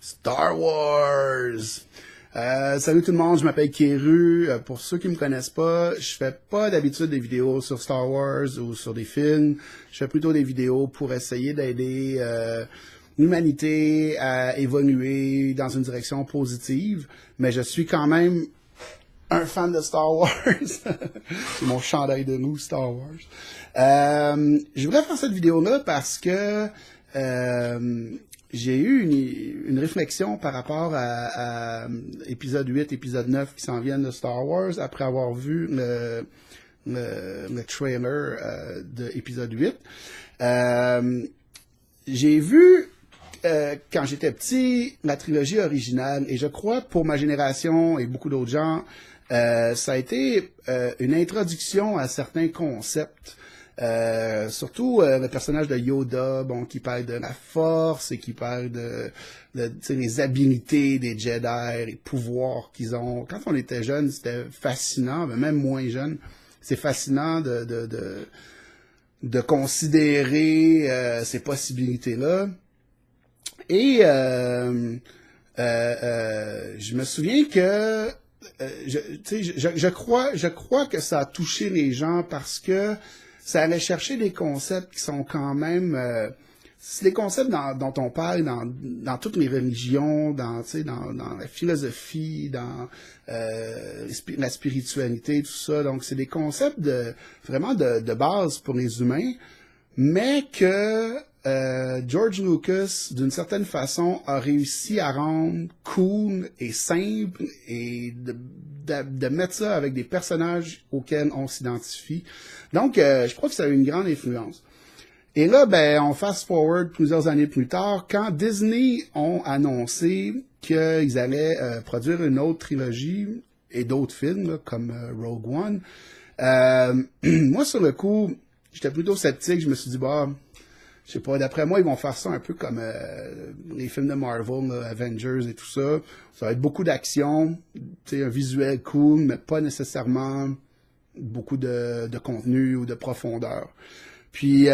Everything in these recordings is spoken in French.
Star Wars! Salut tout le monde, je m'appelle Kéru. Pour ceux qui me connaissent pas, je fais pas d'habitude des vidéos sur Star Wars ou sur des films. Je fais plutôt des vidéos pour essayer d'aider l'humanité à évoluer dans une direction positive. Mais je suis quand même un fan de Star Wars. C'est mon chandail de nous, Star Wars. Je voudrais faire cette vidéo-là parce que j'ai eu une réflexion par rapport à épisode 8, épisode 9 qui s'en viennent de Star Wars après avoir vu le trailer de épisode 8. J'ai vu quand j'étais petit la trilogie originale et je crois pour ma génération et beaucoup d'autres gens ça a été une introduction à certains concepts. Surtout le personnage de Yoda, bon, qui parle de la force et qui parle de les habilités des Jedi, les pouvoirs qu'ils ont. Quand on était jeune, c'était fascinant, mais même moins jeune, c'est fascinant de considérer ces possibilités-là. Et je me souviens que je crois que ça a touché les gens parce que ça allait chercher des concepts qui sont quand même c'est des concepts dont on parle dans toutes les religions, dans la philosophie, dans la spiritualité, tout ça. Donc c'est des concepts vraiment de base pour les humains, mais que George Lucas, d'une certaine façon, a réussi à rendre cool et simple et de mettre ça avec des personnages auxquels on s'identifie. Donc, je crois que ça a eu une grande influence. Et là, on fast forward plusieurs années plus tard, quand Disney ont annoncé qu'ils allaient produire une autre trilogie et d'autres films, là, comme Rogue One. Moi, sur le coup, j'étais plutôt sceptique. Je me suis dit, je sais pas, d'après moi, ils vont faire ça un peu comme les films de Marvel, là, Avengers et tout ça. Ça va être beaucoup d'action, un visuel cool, mais pas nécessairement beaucoup de contenu ou de profondeur. Puis,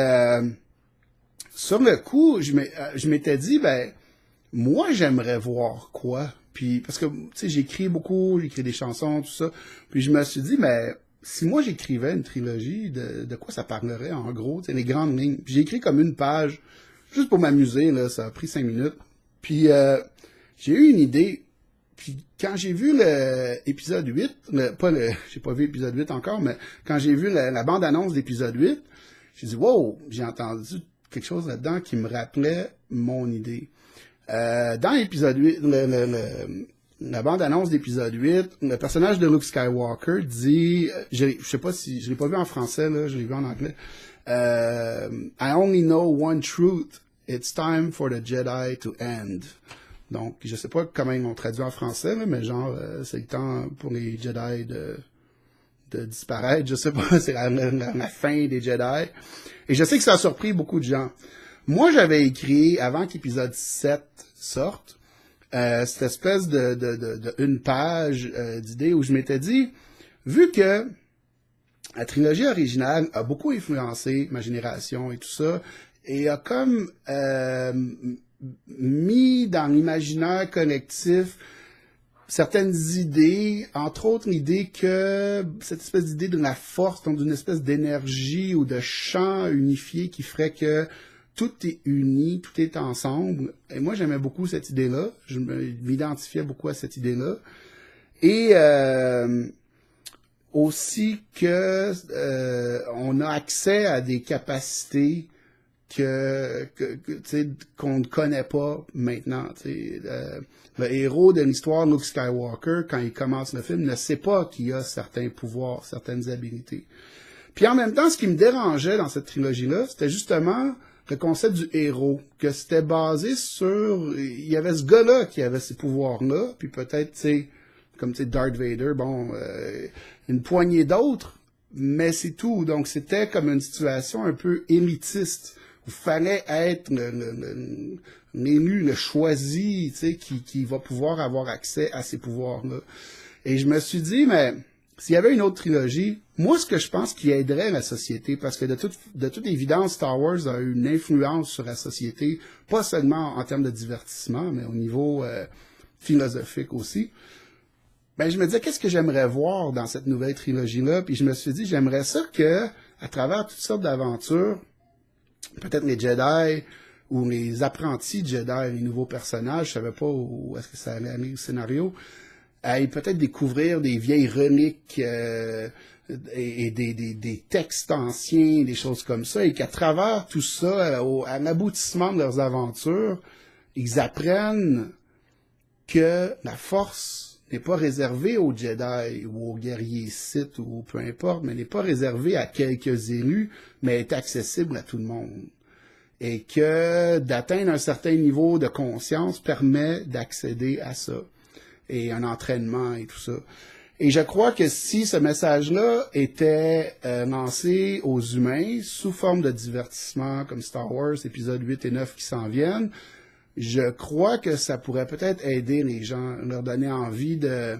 sur le coup, je m'étais dit, moi, j'aimerais voir quoi. Puis, parce que, j'écris beaucoup, j'écris des chansons, tout ça. Puis, je me suis dit, si moi j'écrivais une trilogie, de quoi ça parlerait en gros, les grandes lignes. J'ai écrit comme une page, juste pour m'amuser, là, ça a pris 5 minutes. Puis j'ai eu une idée. Puis quand j'ai vu l'épisode 8, j'ai pas vu l'épisode 8 encore, mais quand j'ai vu la bande-annonce d'épisode 8, j'ai dit wow, j'ai entendu quelque chose là-dedans qui me rappelait mon idée. Dans l'épisode 8, la bande-annonce d'épisode 8, le personnage de Luke Skywalker dit, je sais pas si, je l'ai pas vu en français, là, je l'ai vu en anglais, I only know one truth, it's time for the Jedi to end. Donc, je sais pas comment ils l'ont traduit en français, là, mais genre, c'est le temps pour les Jedi de disparaître, je sais pas, c'est la fin des Jedi. Et je sais que ça a surpris beaucoup de gens. Moi, j'avais écrit, avant qu'épisode 7 sorte, cette espèce de une page d'idées où je m'étais dit, vu que la trilogie originale a beaucoup influencé ma génération et tout ça, et a comme mis dans l'imaginaire collectif certaines idées, entre autres l'idée que cette espèce d'idée de la force, donc d'une espèce d'énergie ou de champ unifié qui ferait que tout est uni, tout est ensemble. Et moi, j'aimais beaucoup cette idée-là. Je m'identifiais beaucoup à cette idée-là. Et aussi que on a accès à des capacités qu'on ne connaît pas maintenant. Le héros de l'histoire, Luke Skywalker, quand il commence le film, ne sait pas qu'il a certains pouvoirs, certaines habilités. Puis en même temps, ce qui me dérangeait dans cette trilogie-là, c'était justement le concept du héros, que c'était basé sur... Il y avait ce gars-là qui avait ces pouvoirs-là, puis peut-être, comme Darth Vader, une poignée d'autres, mais c'est tout. Donc c'était comme une situation un peu élitiste, où il fallait être l'élu, le choisi, qui va pouvoir avoir accès à ces pouvoirs-là. Et je me suis dit, mais s'il y avait une autre trilogie, moi, ce que je pense qui aiderait la société, parce que de toute évidence, Star Wars a eu une influence sur la société, pas seulement en termes de divertissement, mais au niveau philosophique aussi. Ben, je me disais, qu'est-ce que j'aimerais voir dans cette nouvelle trilogie-là? Puis je me suis dit, j'aimerais ça que, à travers toutes sortes d'aventures, peut-être les Jedi ou les apprentis Jedi, les nouveaux personnages, je savais pas où est-ce que ça allait aller au scénario, et peut-être découvrir des vieilles reliques et des textes anciens, des choses comme ça, et qu'à travers tout ça, à l'aboutissement de leurs aventures, ils apprennent que la force n'est pas réservée aux Jedi ou aux guerriers Sith ou peu importe, mais n'est pas réservée à quelques élus, mais est accessible à tout le monde. Et que d'atteindre un certain niveau de conscience permet d'accéder à ça. Et un entraînement et tout ça. Et je crois que si ce message-là était lancé aux humains sous forme de divertissement comme Star Wars, épisodes 8 et 9 qui s'en viennent, je crois que ça pourrait peut-être aider les gens, leur donner envie de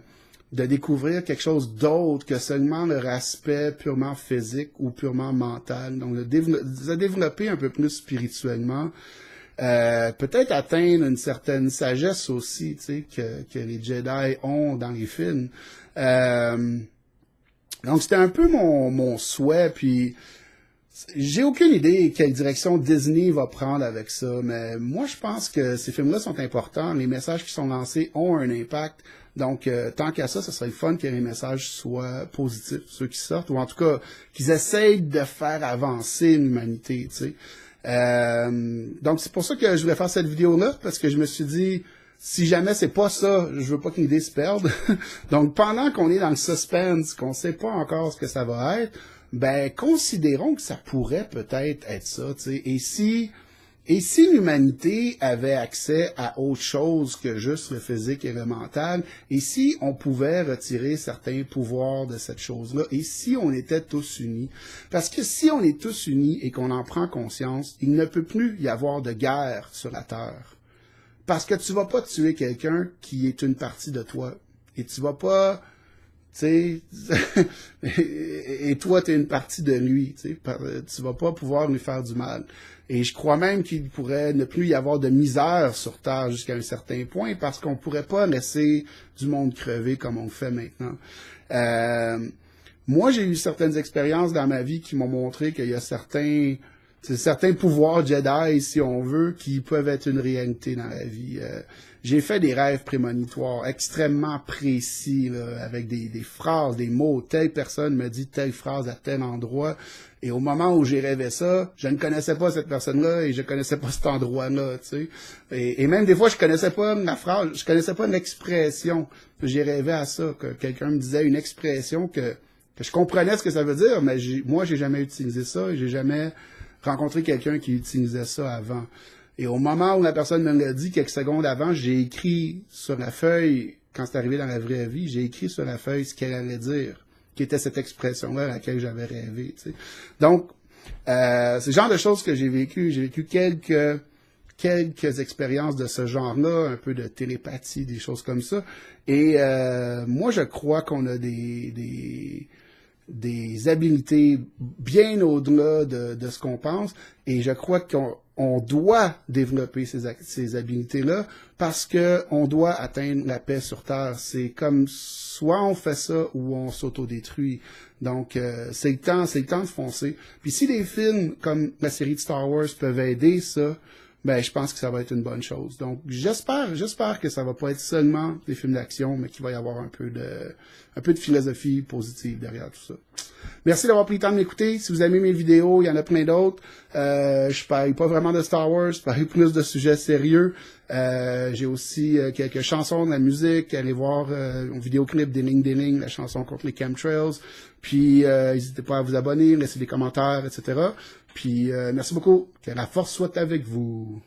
découvrir quelque chose d'autre que seulement leur aspect purement physique ou purement mental. Donc, de développer un peu plus spirituellement. Peut-être atteindre une certaine sagesse aussi, tu sais, que les Jedi ont dans les films. Donc c'était un peu mon souhait, puis j'ai aucune idée quelle direction Disney va prendre avec ça, mais moi je pense que ces films-là sont importants, les messages qui sont lancés ont un impact, donc tant qu'à ça, ça serait le fun que les messages soient positifs, ceux qui sortent, ou en tout cas qu'ils essayent de faire avancer l'humanité, tu sais. Donc c'est pour ça que je voulais faire cette vidéo-là, parce que je me suis dit, si jamais c'est pas ça, je veux pas qu'une idée se perde. Donc pendant qu'on est dans le suspense, qu'on sait pas encore ce que ça va être, ben considérons que ça pourrait peut-être être ça, tu sais. Et si l'humanité avait accès à autre chose que juste le physique et le mental, et si on pouvait retirer certains pouvoirs de cette chose-là, et si on était tous unis, parce que si on est tous unis et qu'on en prend conscience, il ne peut plus y avoir de guerre sur la Terre. Parce que tu vas pas tuer quelqu'un qui est une partie de toi. Et tu vas pas, tu sais, et toi, tu es une partie de lui, tu sais, tu vas pas pouvoir lui faire du mal. Et je crois même qu'il pourrait ne plus y avoir de misère sur Terre jusqu'à un certain point, parce qu'on pourrait pas laisser du monde crever comme on le fait maintenant. Moi, j'ai eu certaines expériences dans ma vie qui m'ont montré qu'il y a certains pouvoirs Jedi, si on veut, qui peuvent être une réalité dans la vie. J'ai fait des rêves prémonitoires extrêmement précis, là, avec des phrases, des mots. Telle personne me dit telle phrase à tel endroit. Et au moment où j'ai rêvé ça, je ne connaissais pas cette personne-là et je connaissais pas cet endroit-là, tu sais. Et même des fois, je connaissais pas la phrase, je connaissais pas l'expression. J'ai rêvé à ça, que quelqu'un me disait une expression que je comprenais ce que ça veut dire, mais moi, j'ai jamais utilisé ça et j'ai jamais rencontré quelqu'un qui utilisait ça avant. Et au moment où la personne me l'a dit, quelques secondes avant, j'ai écrit sur la feuille, quand c'est arrivé dans la vraie vie, j'ai écrit sur la feuille ce qu'elle allait dire, qui était cette expression-là à laquelle j'avais rêvé, tu sais. Donc, c'est le genre de choses que j'ai vécu. J'ai vécu quelques expériences de ce genre-là, un peu de télépathie, des choses comme ça. Et moi, je crois qu'on a des habilités bien au-delà de ce qu'on pense, et je crois qu'on doit développer ces habilités-là parce que on doit atteindre la paix sur Terre. C'est comme soit on fait ça ou on s'autodétruit. Donc c'est le temps de foncer. Puis si des films comme la série de Star Wars peuvent aider ça, ben je pense que ça va être une bonne chose. Donc j'espère que ça va pas être seulement des films d'action, mais qu'il va y avoir un peu de philosophie positive derrière tout ça. Merci d'avoir pris le temps de m'écouter. Si vous aimez mes vidéos, il y en a plein d'autres. Je parle pas vraiment de Star Wars, je parle plus de sujets sérieux. J'ai aussi quelques chansons de la musique. Allez voir un vidéoclip d'Eling, la chanson contre les chemtrails. Puis n'hésitez pas à vous abonner, laisser des commentaires, etc. Puis merci beaucoup. Que la force soit avec vous.